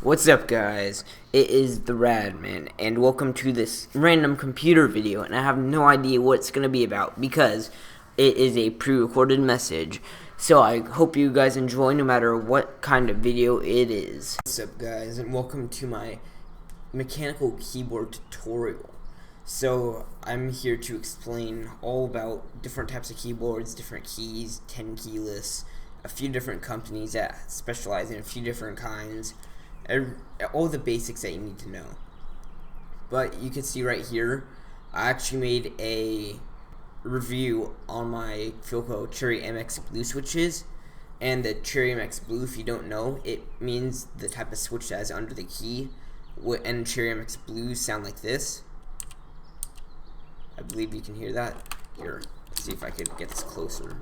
What's up, guys? It is the Radman, and welcome to this random computer video. And I have no idea what it's gonna be about because it is a pre-recorded message. So I hope you guys enjoy, no matter what kind of video it is. What's up, guys, and welcome to my mechanical keyboard tutorial. So I'm here to explain all about different types of keyboards, different keys, 10 key lists, a few different companies that specialize in a few different kinds. All the basics that you need to know. But you can see right here, I actually made a review on my Filco Cherry MX Blue switches. And the Cherry MX Blue, if you don't know, it means the type of switch that is under the key. And Cherry MX Blues sound like this. I believe you can hear that. Here, let's see if I could get this closer.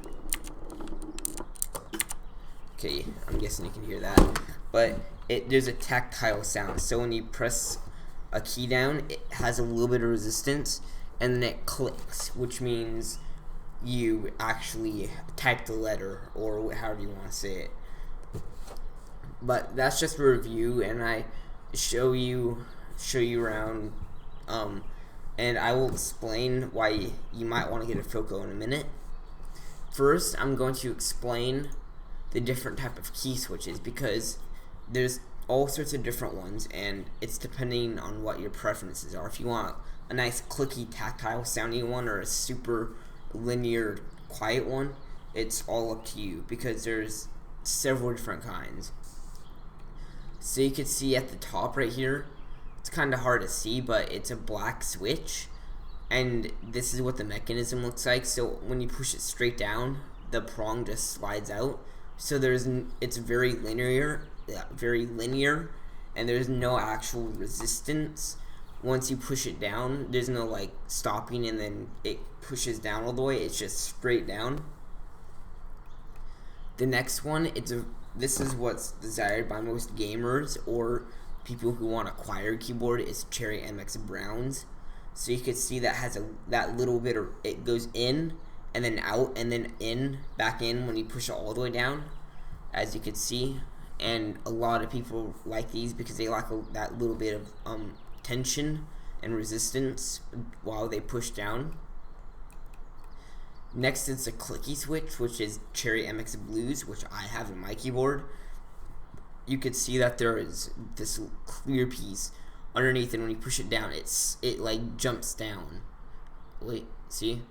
Okay, I'm guessing you can hear that. But there's a tactile sound, so when you press a key down, it has a little bit of resistance, and then it clicks, which means you actually type the letter, or however you want to say it. But that's just a review, and I show you around, and I will explain why you might want to get a Filco in a minute. First, I'm going to explain the different type of key switches, because there's all sorts of different ones, and it's depending on what your preferences are. If you want a nice clicky tactile sounding one or a super linear quiet one, it's all up to you, because there's several different kinds. So you can see at the top right here, it's kind of hard to see, but it's a black switch, and this is what the mechanism looks like. So when you push it straight down, the prong just slides out. So it's very linear, and there's no actual resistance. Once you push it down, there's no like stopping and then it pushes down all the way. It's just straight down. The next one, this is what's desired by most gamers or people who want a quieter keyboard, is Cherry MX Browns. So you can see that has that little bit of, it goes in and then out and then in, back in when you push it all the way down, as you can see. And a lot of people like these because they like that little bit of tension and resistance while they push down. Next is the clicky switch, which is Cherry MX Blues, which I have in my keyboard. You can see that there is this clear piece underneath, and when you push it down, it like jumps down. Wait, see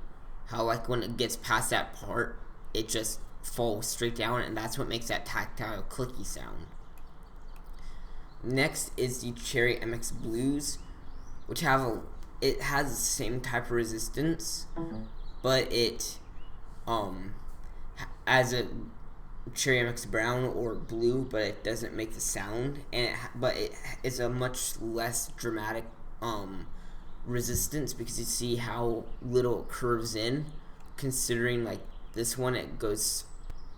how like when it gets past that part, it just falls straight down, and that's what makes that tactile clicky sound. Next is the Cherry MX Blues, which it has the same type of resistance, but it as a Cherry MX Brown or Blue, but it doesn't make the sound, and it's a much less dramatic resistance, because you see how little it curves in, considering like this one,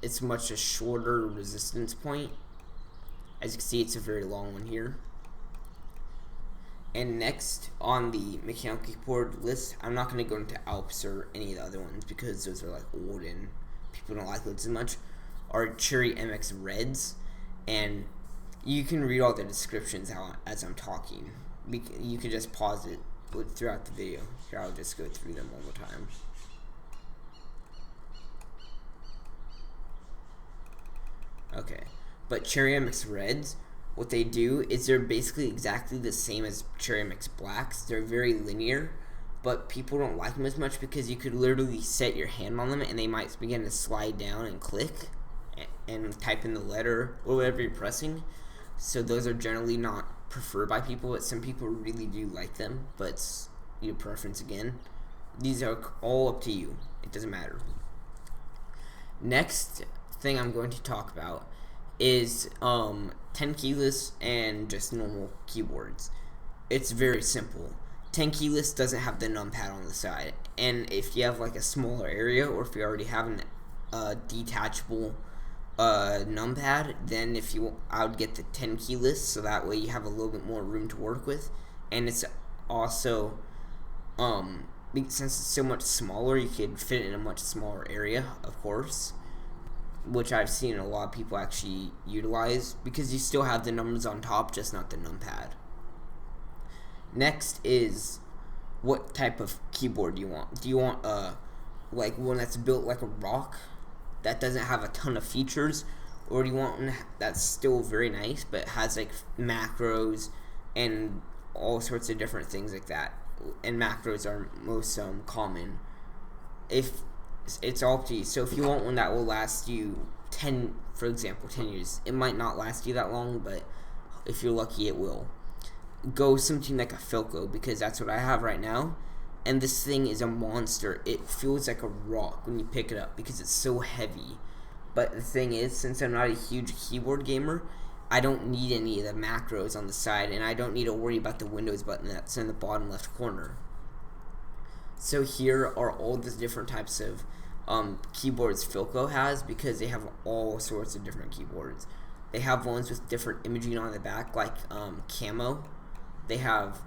it's much a shorter resistance point. As you can see, it's a very long one here. And next on the mechanical keyboard list, I'm not going to go into Alps or any of the other ones because those are like old and people don't like those as much, are Cherry MX Reds. And you can read all the descriptions as I'm talking. You can just pause it throughout the video. Here, I'll just go through them one more time. Okay, but Cherry MX Reds, what they do is they're basically exactly the same as Cherry MX Blacks. They're very linear, but people don't like them as much because you could literally set your hand on them and they might begin to slide down and click and type in the letter or whatever you're pressing. So those are generally not preferred by people, but some people really do like them, but it's your preference again. These are all up to you. It doesn't matter. Next thing I'm going to talk about is 10 keyless and just normal keyboards. It's very simple. 10 keyless doesn't have the numpad on the side, and if you have like a smaller area, or if you already have a detachable numpad, then I would get the 10 keyless, so that way you have a little bit more room to work with. And it's also since it's so much smaller, you could fit it in a much smaller area, of course. which I've seen a lot of people actually utilize, because you still have the numbers on top, just not the numpad. Next is what type of keyboard do you want? Do you want like one that's built like a rock that doesn't have a ton of features, or do you want one that's still very nice but has like macros and all sorts of different things like that? And macros are most common. If it's all up to you. So if you want one that will last you 10 years, it might not last you that long, but if you're lucky, it will. Go something like a Filco, because that's what I have right now, and this thing is a monster. It feels like a rock when you pick it up because it's so heavy. But the thing is, since I'm not a huge keyboard gamer, I don't need any of the macros on the side, and I don't need to worry about the Windows button that's in the bottom left corner. So here are all the different types of keyboards Filco has, because they have all sorts of different keyboards. They have ones with different imaging on the back, like camo. They have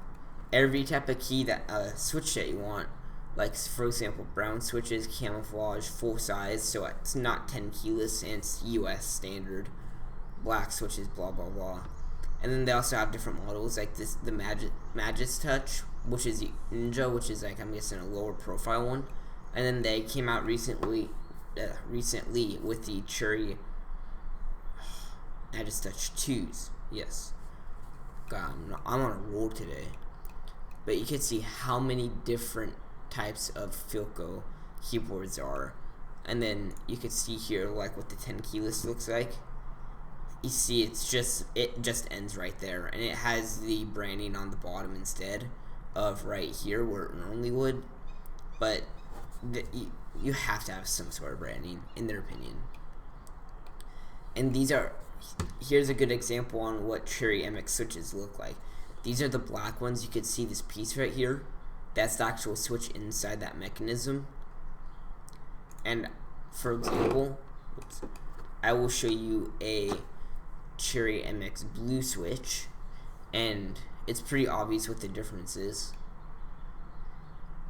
every type of key that switch that you want, like for example, brown switches, camouflage, full size, so it's not 10 keyless and it's US standard. Black switches, blah blah blah. And then they also have different models, like the Magis Touch, which is the Ninja, which is like, I'm guessing, a lower profile one. And then they came out recently with the Cherry Magis Touch 2s. Yes. God, I'm on a roll today. But you can see how many different types of Filco keyboards are. And then you can see here like what the 10 key list looks like. You see it just ends right there, and it has the branding on the bottom instead of right here where it normally would. But you have to have some sort of branding, in their opinion. And here's a good example on what Cherry MX switches look like. These are the black ones. You can see this piece right here. That's the actual switch inside that mechanism. And for example, I will show you a Cherry MX blue switch, and it's pretty obvious what the difference is.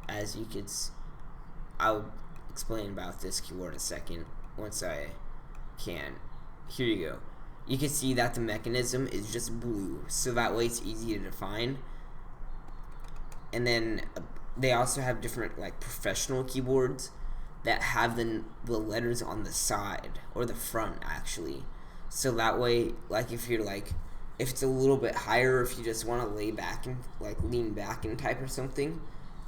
As you could I'll explain about this keyboard in a second once I can. Here you go. You can see that the mechanism is just blue, so that way it's easy to define. And then they also have different like professional keyboards that have the letters on the side, or the front actually. So that way, like if it's a little bit higher, if you just want to lean back and type or something,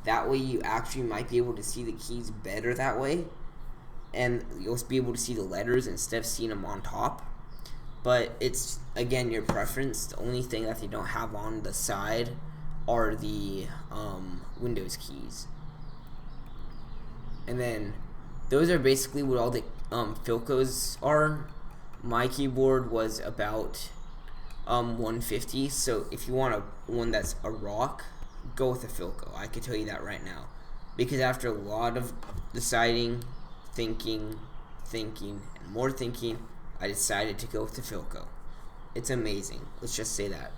that way you actually might be able to see the keys better that way, and you'll be able to see the letters instead of seeing them on top. But it's, again, your preference. The only thing that they don't have on the side are the Windows keys. And then those are basically what all the Filcos are. My keyboard was about $150, so if you want one that's a rock, go with a Filco. I can tell you that right now, because after a lot of deciding, thinking, and more thinking, I decided to go with the Filco. It's amazing. Let's just say that.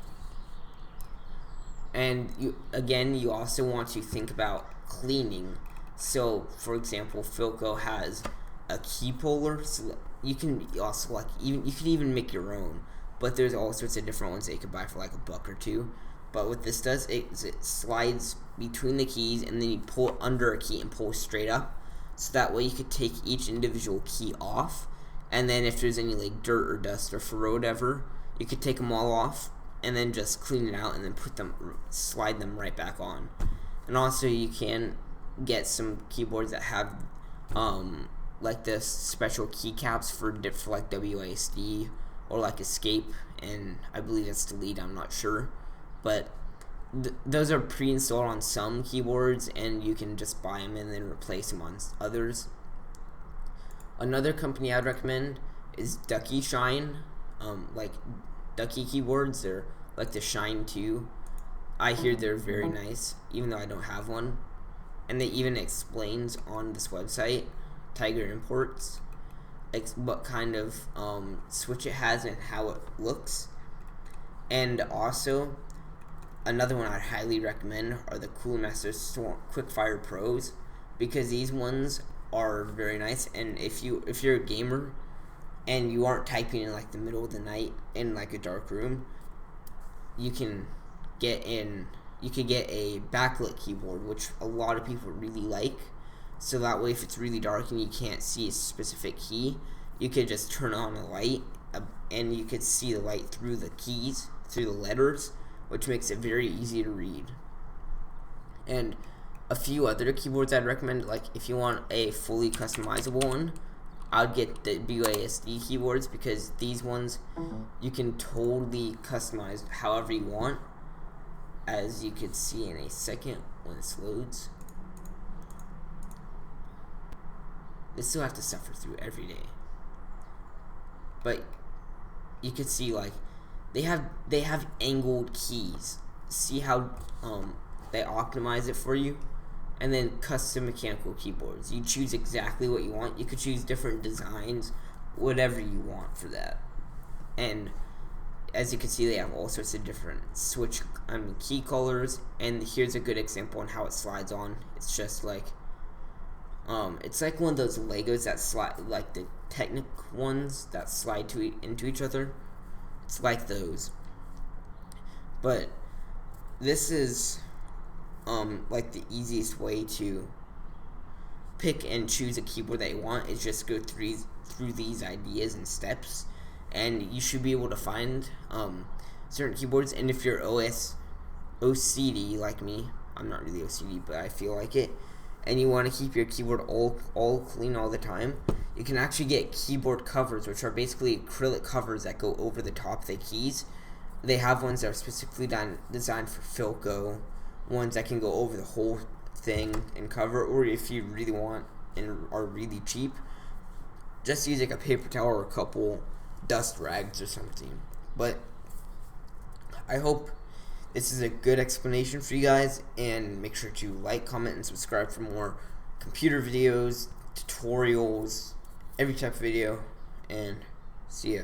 And you also want to think about cleaning. So, for example, Filco has a key puller. So you can also you can even make your own. But there's all sorts of different ones that you could buy for like $1 or $2. But what this does is it slides between the keys, and then you pull under a key and pull straight up. So that way you could take each individual key off. And then if there's any like dirt or dust or whatever, you could take them all off and then just clean it out and then slide them right back on. And also you can get some keyboards that have like this special keycaps for like WASD or like escape, and I believe it's delete, I'm not sure. But those are pre-installed on some keyboards, and you can just buy them and then replace them on others. Another company I'd recommend is Ducky Shine. Like Ducky keyboards, they're like the Shine 2. I hear they're very nice, even though I don't have one. And they even explains on this website, Tiger Imports, what kind of switch it has and how it looks. And also, another one I'd highly recommend are the Cooler Master Quickfire Pros, because these ones are very nice. And if you're a gamer, and you aren't typing in like the middle of the night in like a dark room, you can get a backlit keyboard, which a lot of people really like. So that way, if it's really dark and you can't see a specific key, you could just turn on a light, and you could see the light through the keys, through the letters, which makes it very easy to read. And a few other keyboards I'd recommend, like if you want a fully customizable one, I'd get the BUASD keyboards, because these ones you can totally customize however you want, as you can see in a second when this loads. They still have to suffer through every day, but you can see like they have angled keys. See how they optimize it for you. And then custom mechanical keyboards. You choose exactly what you want. You could choose different designs, whatever you want for that. And as you can see, they have all sorts of different key colors. And here's a good example on how it slides on. It's just like it's like one of those Legos that slide, like the Technic ones that slide into each other. It's like those. But this is like the easiest way to pick and choose a keyboard that you want is just go through these ideas and steps, and you should be able to find certain keyboards. And if you're OCD like me, I'm not really OCD, but I feel like it, and you want to keep your keyboard all clean all the time, you can actually get keyboard covers, which are basically acrylic covers that go over the top of the keys. They have ones that are specifically designed for Filco, ones that can go over the whole thing and cover, or if you really want and are really cheap, just use like a paper towel or a couple dust rags or something. But I hope this is a good explanation for you guys, and make sure to like, comment, and subscribe for more computer videos, tutorials, every type of video, and see ya.